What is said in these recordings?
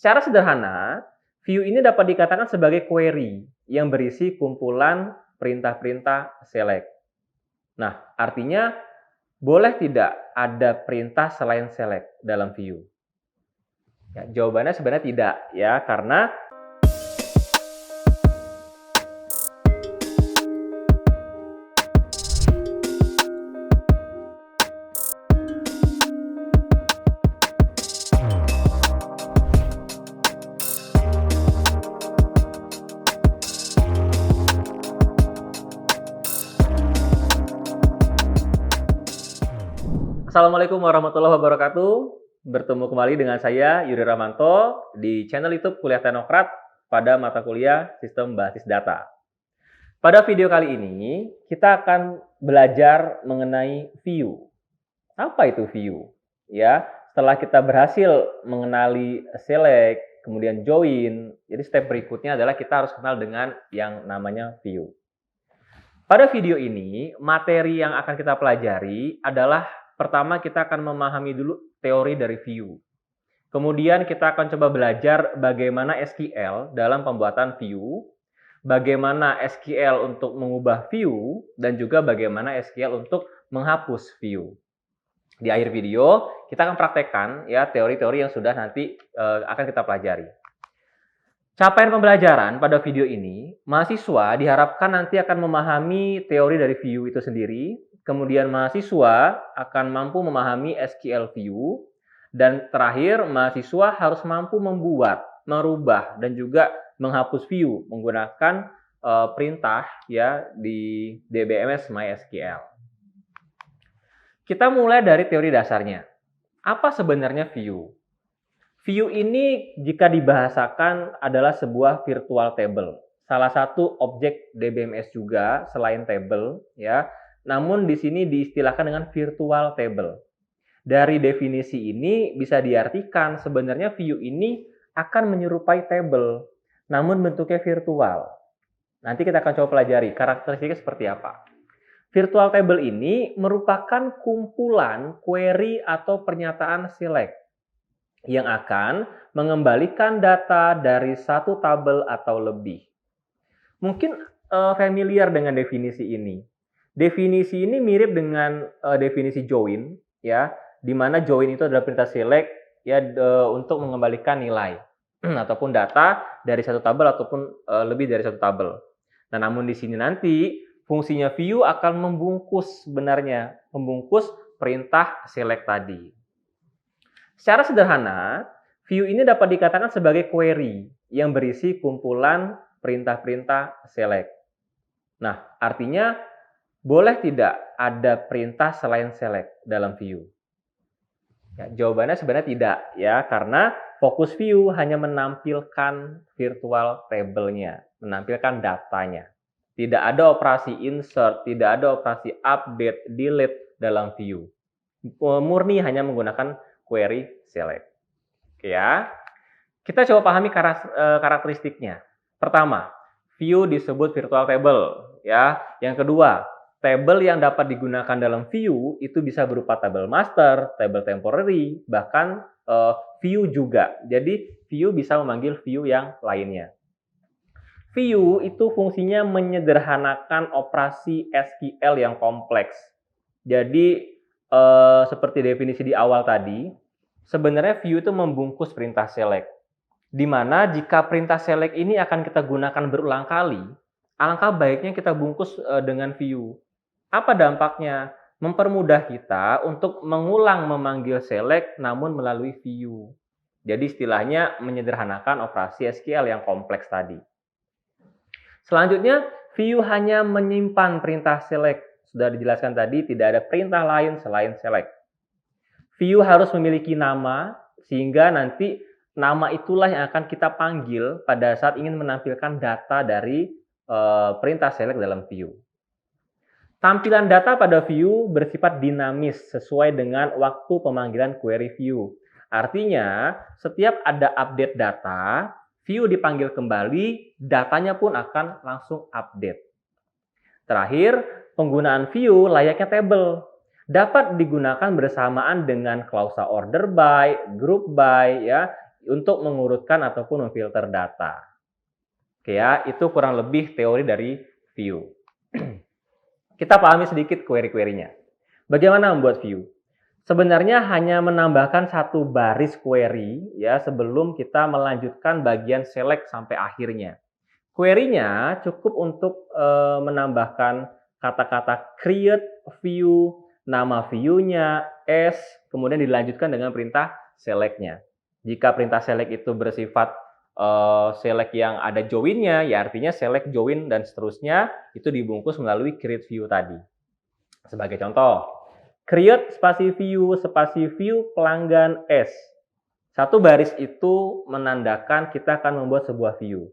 Secara sederhana, view ini dapat dikatakan sebagai query yang berisi kumpulan perintah-perintah select. Nah, artinya boleh tidak ada perintah selain select dalam view? Ya, jawabannya sebenarnya tidak ya, karena Assalamualaikum warahmatullahi wabarakatuh. Bertemu kembali dengan saya Yuri Ramanto di channel YouTube Kuliah Teknokrat pada mata kuliah Sistem Basis Data. Pada video kali ini kita akan belajar mengenai view. Apa itu view? Ya, setelah kita berhasil mengenali select, kemudian join, jadi step berikutnya adalah kita harus kenal dengan yang namanya view. Pada video ini, materi yang akan kita pelajari adalah pertama kita akan memahami dulu teori dari view. Kemudian kita akan coba belajar bagaimana SQL dalam pembuatan view, bagaimana SQL untuk mengubah view, dan juga bagaimana SQL untuk menghapus view. Di akhir video, kita akan praktekkan ya teori-teori yang sudah nanti akan kita pelajari. Capaian pembelajaran pada video ini, mahasiswa diharapkan nanti akan memahami teori dari view itu sendiri, kemudian mahasiswa akan mampu memahami SQL view, dan terakhir mahasiswa harus mampu membuat, merubah, dan juga menghapus view menggunakan perintah ya di DBMS MySQL. Kita mulai dari teori dasarnya. Apa sebenarnya view? View ini jika dibahasakan adalah sebuah virtual table. Salah satu objek DBMS juga selain table ya. Namun di sini diistilahkan dengan virtual table. Dari definisi ini bisa diartikan sebenarnya view ini akan menyerupai table, namun bentuknya virtual. Nanti kita akan coba pelajari karakteristiknya seperti apa. Virtual table ini merupakan kumpulan query atau pernyataan select yang akan mengembalikan data dari satu tabel atau lebih. Mungkin familiar dengan definisi ini. Definisi ini mirip dengan definisi join, ya, di mana join itu adalah perintah select ya untuk mengembalikan nilai ataupun data dari satu tabel ataupun lebih dari satu tabel. Nah, namun di sini nanti fungsinya view akan membungkus perintah select tadi. Secara sederhana, view ini dapat dikatakan sebagai query yang berisi kumpulan perintah-perintah select. Nah, artinya boleh tidak ada perintah selain select dalam view? Ya, jawabannya sebenarnya tidak ya, karena fokus view hanya menampilkan virtual table-nya, menampilkan datanya. Tidak ada operasi insert, tidak ada operasi update, delete dalam view. Murni hanya menggunakan query select. Oke ya. Kita coba pahami karakteristiknya. Pertama, view disebut virtual table ya. Yang kedua, table yang dapat digunakan dalam view itu bisa berupa table master, table temporary, bahkan view juga. Jadi view bisa memanggil view yang lainnya. View itu fungsinya menyederhanakan operasi SQL yang kompleks. Jadi seperti definisi di awal tadi, sebenarnya view itu membungkus perintah select. Di mana jika perintah select ini akan kita gunakan berulang kali, alangkah baiknya kita bungkus dengan view. Apa dampaknya? Mempermudah kita untuk mengulang memanggil select namun melalui view. Jadi istilahnya menyederhanakan operasi SQL yang kompleks tadi. Selanjutnya, view hanya menyimpan perintah select. Sudah dijelaskan tadi, tidak ada perintah lain selain select. View harus memiliki nama, sehingga nanti nama itulah yang akan kita panggil pada saat ingin menampilkan data dari perintah select dalam view. Tampilan data pada view bersifat dinamis sesuai dengan waktu pemanggilan query view. Artinya, setiap ada update data, view dipanggil kembali, datanya pun akan langsung update. Terakhir, penggunaan view layaknya table. Dapat digunakan bersamaan dengan klausa order by, group by, ya, untuk mengurutkan ataupun memfilter data. Oke ya, itu kurang lebih teori dari view. Kita pahami sedikit query-query-nya. Bagaimana membuat view? Sebenarnya hanya menambahkan satu baris query ya sebelum kita melanjutkan bagian select sampai akhirnya. Query-nya cukup untuk menambahkan kata-kata create view, nama view-nya, as, kemudian dilanjutkan dengan perintah select-nya. Jika perintah select itu bersifat select yang ada join-nya, ya artinya select, join, dan seterusnya itu dibungkus melalui create view tadi. Sebagai contoh, create spasi view pelanggan S. Satu baris itu menandakan kita akan membuat sebuah view.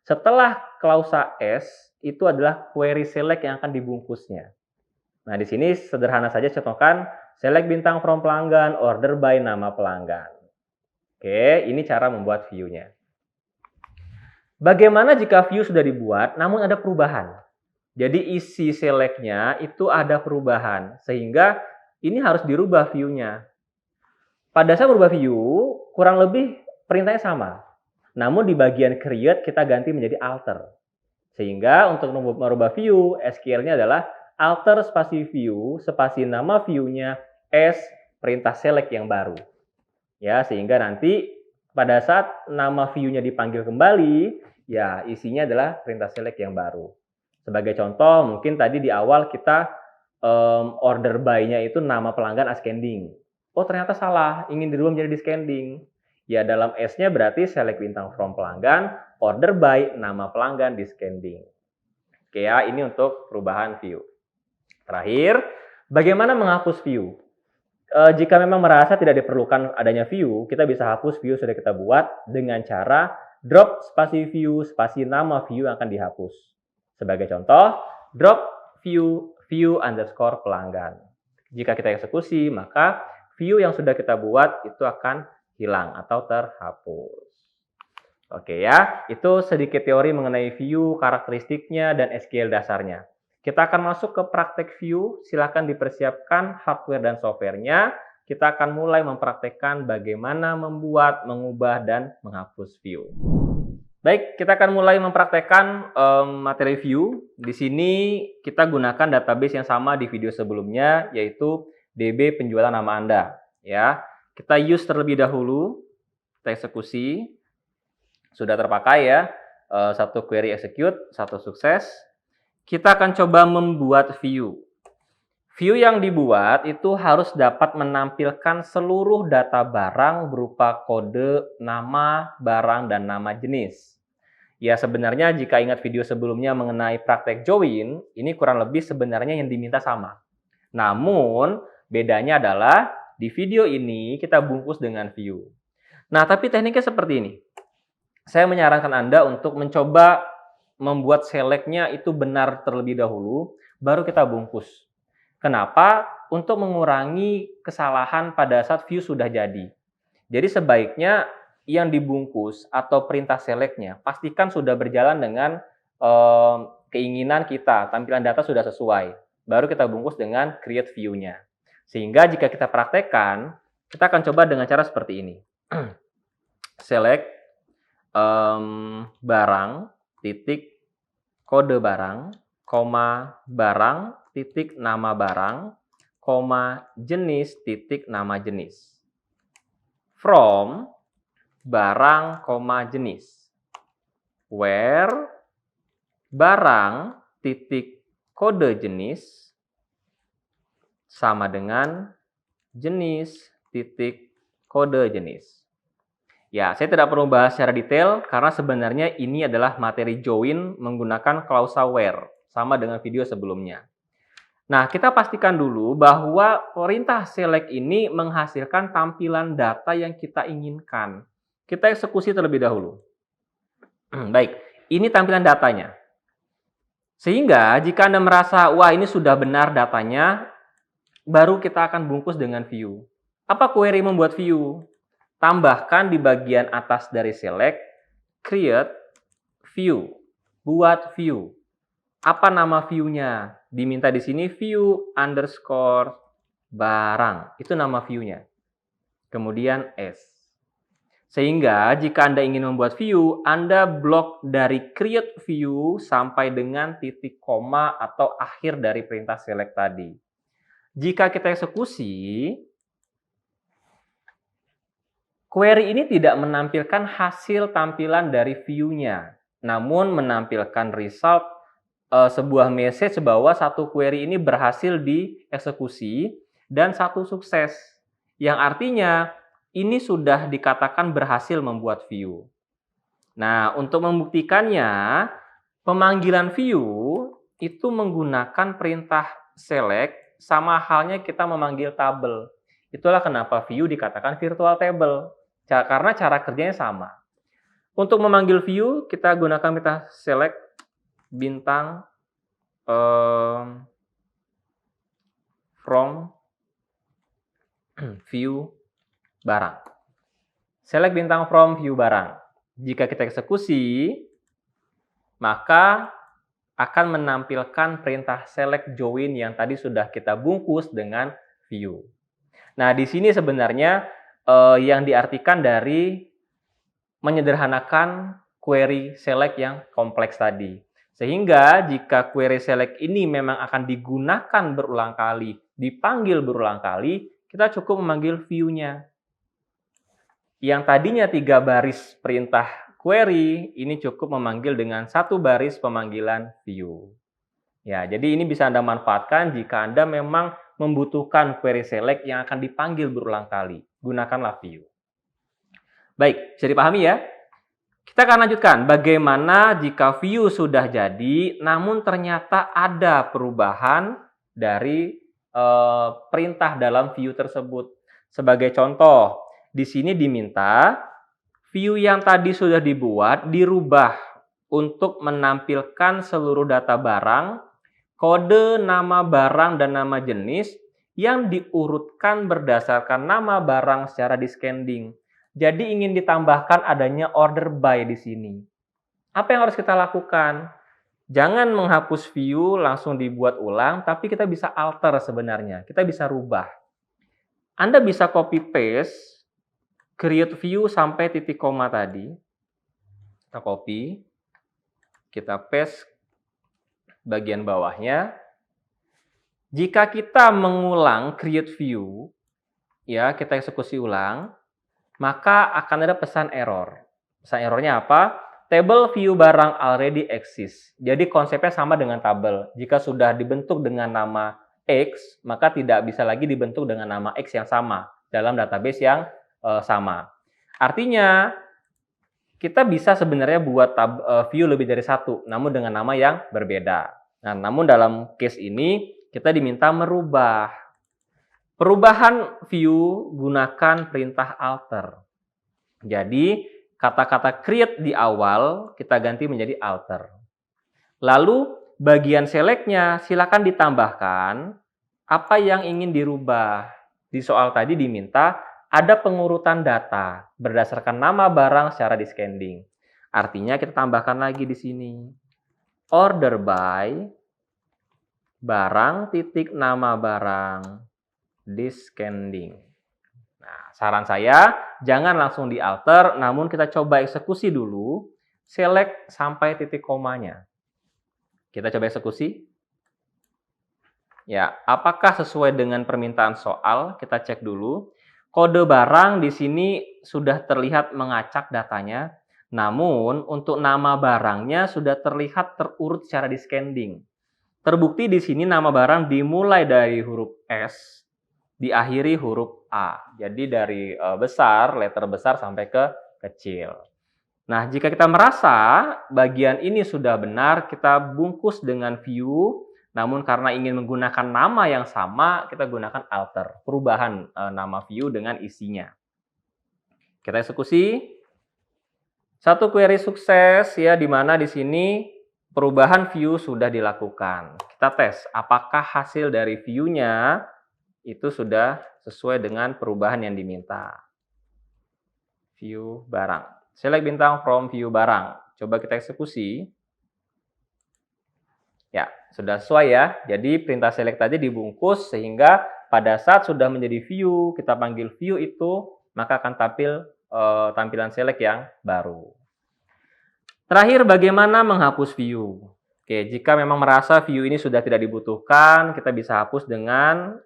Setelah klausa S, itu adalah query select yang akan dibungkusnya. Nah, di sini sederhana saja contohkan select bintang from pelanggan, order by nama pelanggan. Oke, ini cara membuat view-nya. Bagaimana jika view sudah dibuat namun ada perubahan? Jadi isi select-nya itu ada perubahan, sehingga ini harus dirubah view-nya. Pada saat berubah view, kurang lebih perintahnya sama. Namun di bagian create kita ganti menjadi alter. Sehingga untuk merubah view, SQL-nya adalah alter spasi view, spasi nama view-nya, as perintah select yang baru. Ya, sehingga nanti pada saat nama view-nya dipanggil kembali, ya isinya adalah perintah select yang baru. Sebagai contoh, mungkin tadi di awal kita order by-nya itu nama pelanggan ascending. Oh, ternyata salah, ingin dirubah menjadi descending. Ya, dalam S-nya berarti select bintang from pelanggan, order by nama pelanggan descending. Oke ya, ini untuk perubahan view. Terakhir, bagaimana menghapus view? Jika memang merasa tidak diperlukan adanya view, kita bisa hapus view sudah kita buat dengan cara drop spasi view nama view yang akan dihapus. Sebagai contoh, drop view underscore pelanggan. Jika kita eksekusi, maka view yang sudah kita buat itu akan hilang atau terhapus. Oke ya, itu sedikit teori mengenai view, karakteristiknya, dan SQL dasarnya. Kita akan masuk ke praktek view, silakan dipersiapkan hardware dan softwarenya. Kita akan mulai mempraktekkan bagaimana membuat, mengubah, dan menghapus view. Baik, kita akan mulai mempraktekkan materi view. Di sini kita gunakan database yang sama di video sebelumnya, yaitu DB penjualan nama Anda. Ya, kita use terlebih dahulu, kita eksekusi. Sudah terpakai ya, satu query execute, satu sukses. Kita akan coba membuat view. View yang dibuat itu harus dapat menampilkan seluruh data barang berupa kode, nama, barang, dan nama jenis. Ya, sebenarnya jika ingat video sebelumnya mengenai praktek join, ini kurang lebih sebenarnya yang diminta sama. Namun, bedanya adalah di video ini kita bungkus dengan view. Nah, tapi tekniknya seperti ini. Saya menyarankan Anda untuk mencoba membuat select-nya itu benar terlebih dahulu, baru kita bungkus. Kenapa? Untuk mengurangi kesalahan pada saat view sudah jadi. Jadi sebaiknya yang dibungkus atau perintah select-nya pastikan sudah berjalan dengan keinginan kita, tampilan data sudah sesuai. Baru kita bungkus dengan create view-nya. Sehingga jika kita praktekkan, kita akan coba dengan cara seperti ini. Select barang, titik, kode barang, koma, barang, titik, nama barang, koma, jenis, titik, nama jenis. From, barang, koma, jenis. Where, barang, titik, kode jenis, sama dengan jenis, titik, kode jenis. Ya, saya tidak perlu bahas secara detail karena sebenarnya ini adalah materi join menggunakan klausa where, sama dengan video sebelumnya. Nah, kita pastikan dulu bahwa perintah select ini menghasilkan tampilan data yang kita inginkan. Kita eksekusi terlebih dahulu. Baik, ini tampilan datanya. Sehingga jika Anda merasa, wah ini sudah benar datanya, baru kita akan bungkus dengan view. Apa query membuat view? Tambahkan di bagian atas dari select, create view, buat view. Apa nama view-nya? Diminta di sini view underscore barang. Itu nama view-nya. Kemudian S. Sehingga jika Anda ingin membuat view, Anda blok dari create view sampai dengan titik koma atau akhir dari perintah select tadi. Jika kita eksekusi, query ini tidak menampilkan hasil tampilan dari view-nya, namun menampilkan result sebuah message bahwa satu query ini berhasil dieksekusi dan satu sukses. Yang artinya ini sudah dikatakan berhasil membuat view. Nah, untuk membuktikannya, pemanggilan view itu menggunakan perintah select sama halnya kita memanggil tabel. Itulah kenapa view dikatakan virtual table. Karena cara kerjanya sama. Untuk memanggil view, kita gunakan perintah select bintang from view barang. Select bintang from view barang. Jika kita eksekusi, maka akan menampilkan perintah select join yang tadi sudah kita bungkus dengan view. Nah, di sini sebenarnya yang diartikan dari menyederhanakan query select yang kompleks tadi. Sehingga jika query select ini memang akan digunakan berulang kali, dipanggil berulang kali, kita cukup memanggil view-nya. Yang tadinya 3 baris perintah query, ini cukup memanggil dengan 1 baris pemanggilan view. Ya, jadi ini bisa Anda manfaatkan jika Anda memang membutuhkan query select yang akan dipanggil berulang kali. Gunakanlah view. Baik, bisa dipahami ya? Kita akan lanjutkan bagaimana jika view sudah jadi, namun ternyata ada perubahan dari perintah dalam view tersebut. Sebagai contoh, di sini diminta view yang tadi sudah dibuat dirubah untuk menampilkan seluruh data barang, kode nama barang dan nama jenis yang diurutkan berdasarkan nama barang secara descending. Jadi ingin ditambahkan adanya order by di sini. Apa yang harus kita lakukan? Jangan menghapus view langsung dibuat ulang, tapi kita bisa alter sebenarnya. Kita bisa rubah. Anda bisa copy paste create view sampai titik koma tadi. Kita copy, kita paste bagian bawahnya. Jika kita mengulang create view, ya kita eksekusi ulang, maka akan ada pesan error. Pesan errornya apa? Table view barang already exists. Jadi konsepnya sama dengan tabel. Jika sudah dibentuk dengan nama X, maka tidak bisa lagi dibentuk dengan nama X yang sama dalam database yang sama. Artinya, kita bisa sebenarnya buat view lebih dari satu, namun dengan nama yang berbeda. Nah, namun dalam case ini, kita diminta merubah. Perubahan view gunakan perintah alter. Jadi, kata-kata create di awal kita ganti menjadi alter. Lalu, bagian select-nya silakan ditambahkan apa yang ingin dirubah. Di soal tadi diminta ada pengurutan data berdasarkan nama barang secara descending. Artinya kita tambahkan lagi di sini. Order by barang titik nama barang descending. Nah, saran saya jangan langsung di alter, namun kita coba eksekusi dulu, select sampai titik komanya. Kita coba eksekusi. Ya, apakah sesuai dengan permintaan soal? Kita cek dulu. Kode barang di sini sudah terlihat mengacak datanya, namun untuk nama barangnya sudah terlihat terurut secara descending. Terbukti di sini nama barang dimulai dari huruf S, diakhiri huruf A. Jadi dari besar, letter besar sampai ke kecil. Nah, jika kita merasa bagian ini sudah benar, kita bungkus dengan view. Namun karena ingin menggunakan nama yang sama, kita gunakan alter. Perubahan nama view dengan isinya. Kita eksekusi. Satu query sukses ya, di mana di sini perubahan view sudah dilakukan. Kita tes apakah hasil dari view-nya itu sudah sesuai dengan perubahan yang diminta. View barang. Select bintang from view barang. Coba kita eksekusi. Ya, sudah sesuai ya. Jadi perintah select tadi dibungkus sehingga pada saat sudah menjadi view, kita panggil view itu, maka akan tampil tampilan select yang baru. Terakhir, bagaimana menghapus view? Oke, jika memang merasa view ini sudah tidak dibutuhkan, kita bisa hapus dengan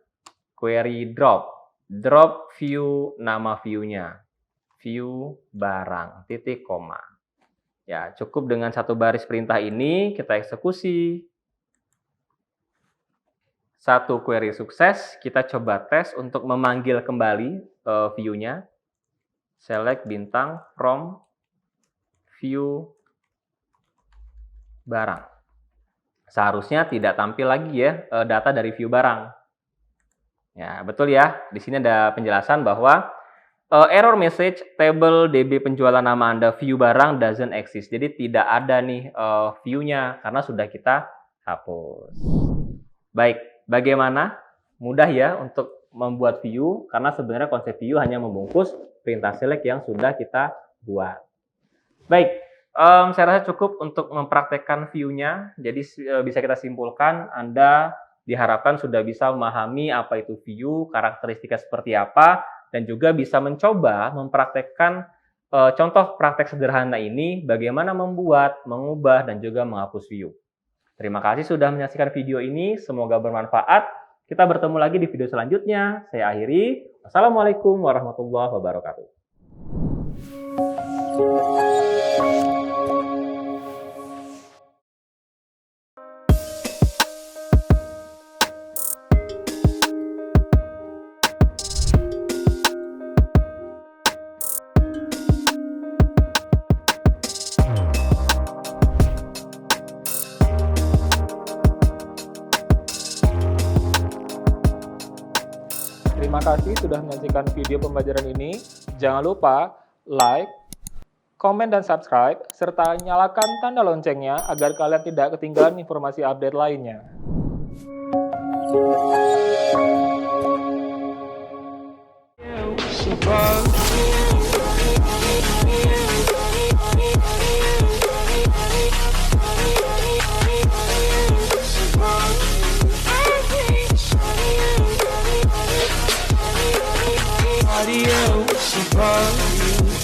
query drop. Drop view nama view-nya. View barang, titik koma. Ya, cukup dengan satu baris perintah ini, kita eksekusi. Satu query sukses, kita coba tes untuk memanggil kembali view-nya. Select bintang from view barang. Seharusnya tidak tampil lagi ya data dari view barang. Ya, betul ya. Di sini ada penjelasan bahwa error message table DB penjualan nama Anda view barang doesn't exist. Jadi tidak ada nih view-nya karena sudah kita hapus. Baik, bagaimana? Mudah ya untuk membuat view karena sebenarnya konsep view hanya membungkus perintah select yang sudah kita buat. Baik, saya rasa cukup untuk mempraktekkan view-nya. Jadi bisa kita simpulkan Anda diharapkan sudah bisa memahami apa itu view, karakteristiknya seperti apa, dan juga bisa mencoba mempraktekkan contoh praktek sederhana ini bagaimana membuat, mengubah, dan juga menghapus view. Terima kasih sudah menyaksikan video ini, semoga bermanfaat. Kita bertemu lagi di video selanjutnya. Saya akhiri. Wassalamualaikum warahmatullahi wabarakatuh. Terima kasih sudah menyaksikan video pembelajaran ini. Jangan lupa like, komen, dan subscribe, serta nyalakan tanda loncengnya agar kalian tidak ketinggalan informasi update lainnya.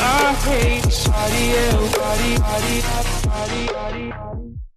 I hate body,